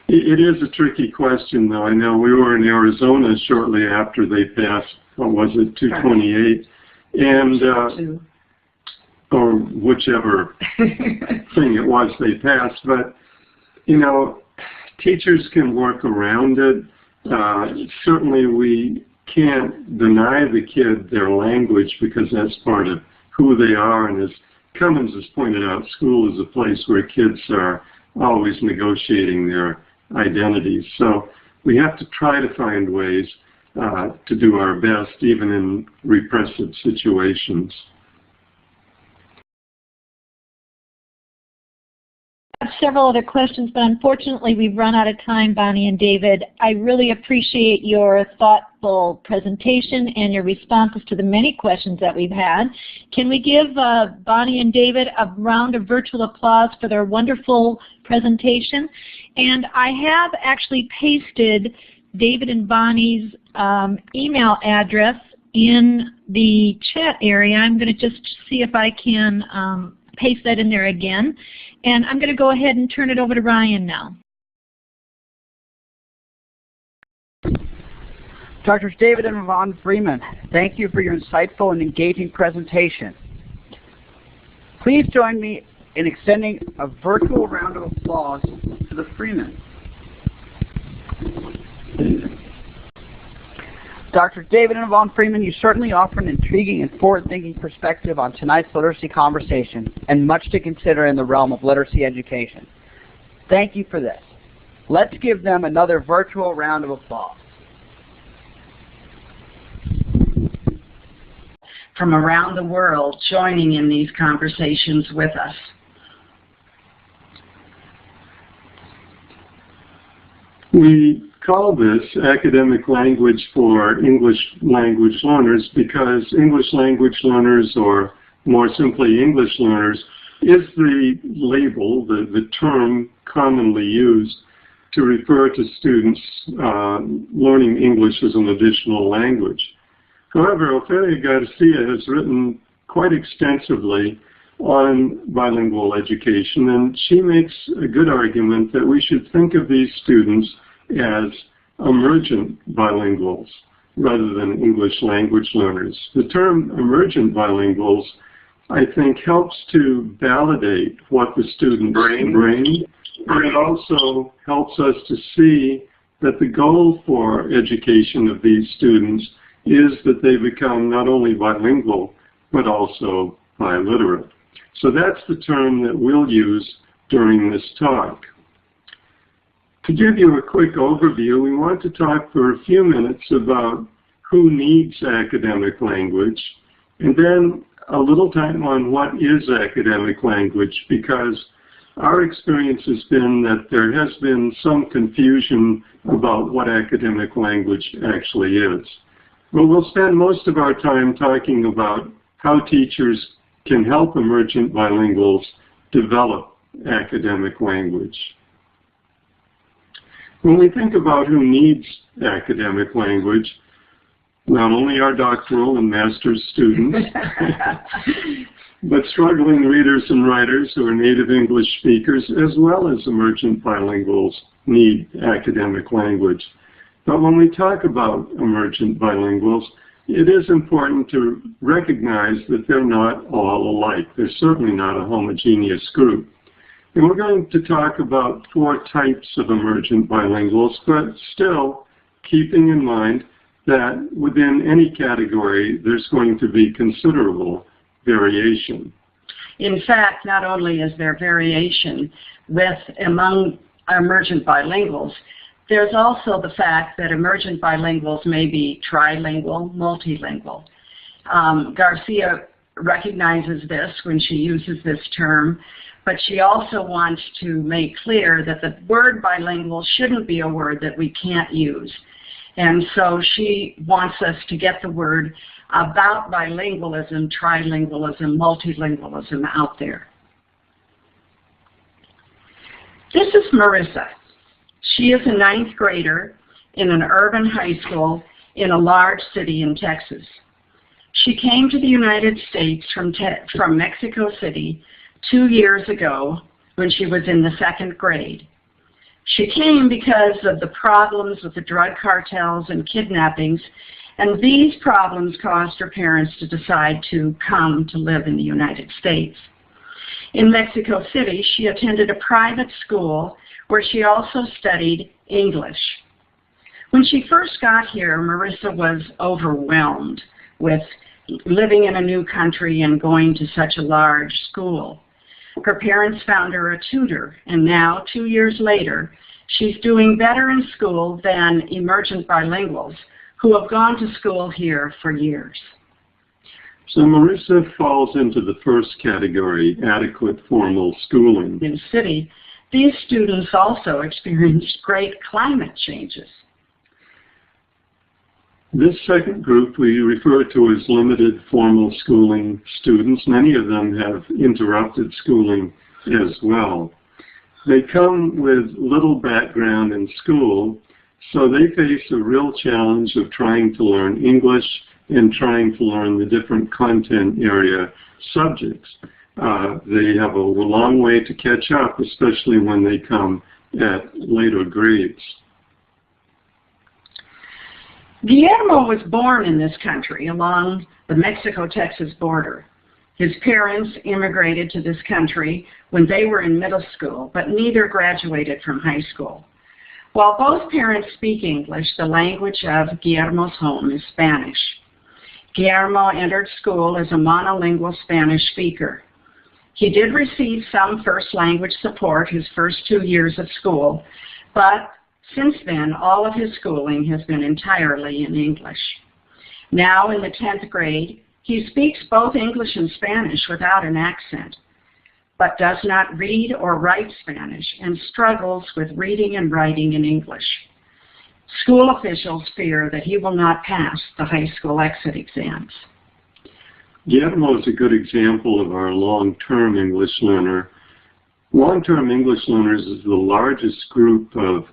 It is a tricky question, though. I know we were in Arizona shortly after they passed, what was it, 228, and or whichever thing it was they passed. But, Teachers can work around it. Certainly we can't deny the kid their language because that's part of who they are, and as Cummins has pointed out, school is a place where kids are always negotiating their identities. So we have to try to find ways to do our best, even in repressive situations. I have several other questions, but unfortunately we've run out of time, Bonnie and David. I really appreciate your thoughtful presentation and your responses to the many questions that we've had. Can we give Bonnie and David a round of virtual applause for their wonderful presentation? And I have actually pasted David and Bonnie's email address in the chat area. I'm going to just see if I can paste that in there again. And I'm going to go ahead and turn it over to Ryan now. Drs. David and Yvonne Freeman, thank you for your insightful and engaging presentation. Please join me in extending a virtual round of applause to the Freeman. Drs. David and Yvonne Freeman, you certainly offer an intriguing and forward-thinking perspective on tonight's literacy conversation and much to consider in the realm of literacy education. Thank you for this. Let's give them another virtual round of applause. From around the world joining in these conversations with us. We call this academic language for English language learners because English language learners, or more simply English learners, is the label, the term commonly used to refer to students learning English as an additional language. However, Ofelia Garcia has written quite extensively on bilingual education, and she makes a good argument that we should think of these students as emergent bilinguals rather than English language learners. The term emergent bilinguals, I think, helps to validate what the students bring, and it also helps us to see that the goal for education of these students is that they become not only bilingual, but also biliterate. So that's the term that we'll use during this talk. To give you a quick overview, we want to talk for a few minutes about who needs academic language, and then a little time on what is academic language, because our experience has been that there has been some confusion about what academic language actually is. But we'll spend most of our time talking about how teachers can help emergent bilinguals develop academic language. When we think about who needs academic language, not only our doctoral and master's students, but struggling readers and writers who are native English speakers, as well as emergent bilinguals, need academic language. But when we talk about emergent bilinguals, it is important to recognize that they're not all alike. They're certainly not a homogeneous group. And we're going to talk about 4 types of emergent bilinguals, but still keeping in mind that within any category, there's going to be considerable variation. In fact, not only is there variation among emergent bilinguals, there's also the fact that emergent bilinguals may be trilingual, multilingual. Garcia recognizes this when she uses this term, but she also wants to make clear that the word bilingual shouldn't be a word that we can't use. And so she wants us to get the word about bilingualism, trilingualism, multilingualism out there. This is Marissa. She is a 9th grader in an urban high school in a large city in Texas. She came to the United States from Mexico City 2 years ago when she was in the 2nd grade. She came because of the problems with the drug cartels and kidnappings, and these problems caused her parents to decide to come to live in the United States. In Mexico City, she attended a private school where she also studied English. When she first got here, Marissa was overwhelmed with living in a new country and going to such a large school. Her parents found her a tutor, and now, 2 years later, she's doing better in school than emergent bilinguals who have gone to school here for years. So Marissa falls into the first category, adequate formal schooling. In the city, these students also experienced great climate changes. This second group we refer to as limited formal schooling students. Many of them have interrupted schooling as well. They come with little background in school, so they face a real challenge of trying to learn English and trying to learn the different content area subjects. They have a long way to catch up, especially when they come at later grades. Guillermo was born in this country along the Mexico-Texas border. His parents immigrated to this country when they were in middle school, but neither graduated from high school. While both parents speak English, the language of Guillermo's home is Spanish. Guillermo entered school as a monolingual Spanish speaker. He did receive some first language support his first 2 years of school, but since then, all of his schooling has been entirely in English. Now in the 10th grade, he speaks both English and Spanish without an accent, but does not read or write Spanish and struggles with reading and writing in English. School officials fear that he will not pass the high school exit exams. Guillermo is a good example of our long-term English learner. Long-term English learners is the largest group of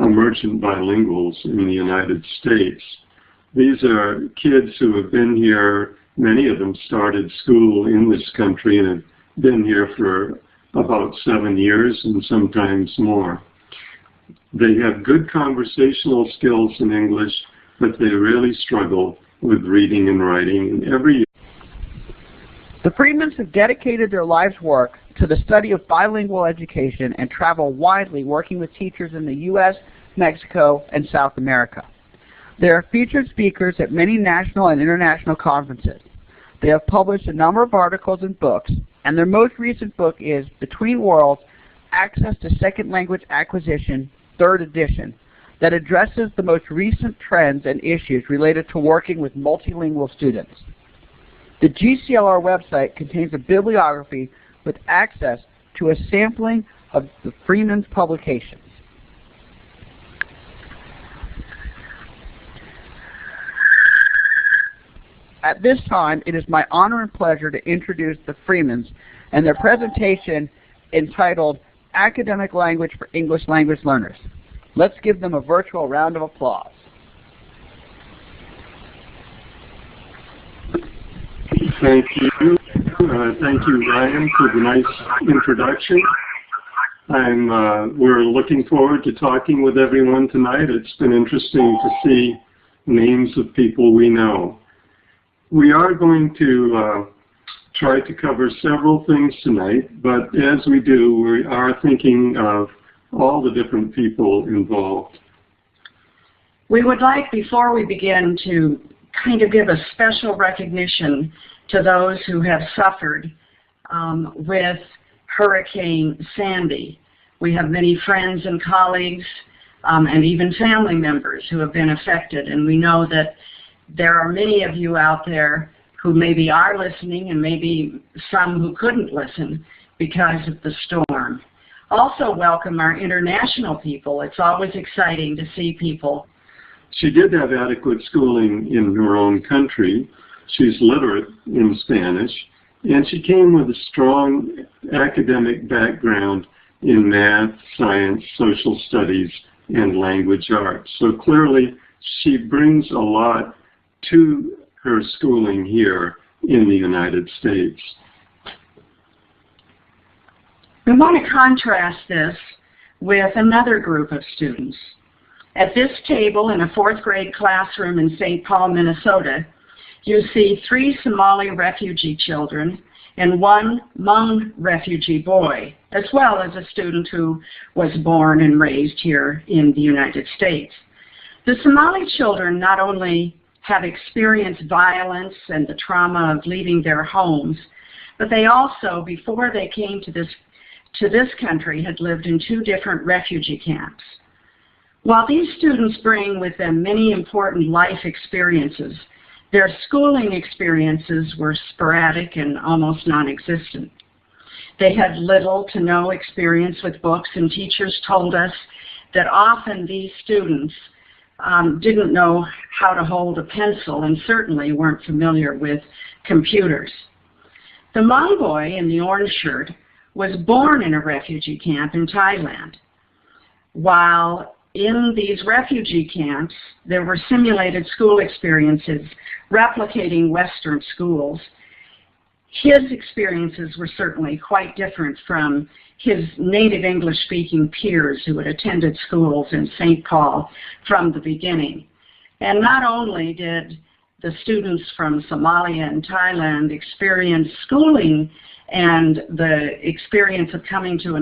emergent bilinguals in the United States. These are kids who have been here. Many of them started school in this country and have been here for about 7 years and sometimes more. They have good conversational skills in English, but they really struggle with reading and writing. And every year, the Freemans have dedicated their life's work to the study of bilingual education and travel widely working with teachers in the U.S., Mexico, and South America. They are featured speakers at many national and international conferences. They have published a number of articles and books, and their most recent book is Between Worlds, Access to Second Language Acquisition, 3rd edition, that addresses the most recent trends and issues related to working with multilingual students. The GCLR website contains a bibliography with access to a sampling of the Freeman's publications. At this time, it is my honor and pleasure to introduce the Freemans and their presentation entitled Academic Language for English Language Learners. Let's give them a virtual round of applause. Thank you. Thank you, Ryan, for the nice introduction. We're looking forward to talking with everyone tonight. It's been interesting to see names of people we know. We are going to try to cover several things tonight, but as we do, we are thinking of all the different people involved. We would like, before we begin, to kind of give a special recognition to those who have suffered with Hurricane Sandy. We have many friends and colleagues and even family members who have been affected, and we know that there are many of you out there who maybe are listening and maybe some who couldn't listen because of the storm. Also welcome our international people. It's always exciting to see people. She did have adequate schooling in her own country. She's literate in Spanish, and she came with a strong academic background in math, science, social studies, and language arts. So clearly, she brings a lot to her schooling here in the United States. We want to contrast this with another group of students. At this table in a 4th grade classroom in St. Paul, Minnesota, you see 3 Somali refugee children and one Hmong refugee boy, as well as a student who was born and raised here in the United States. The Somali children not only have experienced violence and the trauma of leaving their homes, but they also, before they came to this country, had lived in 2 different refugee camps. While these students bring with them many important life experiences, their schooling experiences were sporadic and almost non-existent. They had little to no experience with books, and teachers told us that often these students didn't know how to hold a pencil and certainly weren't familiar with computers. The Hmong boy in the orange shirt was born in a refugee camp in Thailand. While in these refugee camps, there were simulated school experiences replicating Western schools. His experiences were certainly quite different from his native English-speaking peers who had attended schools in St. Paul from the beginning. And not only did the students from Somalia and Thailand experience schooling and the experience of coming to an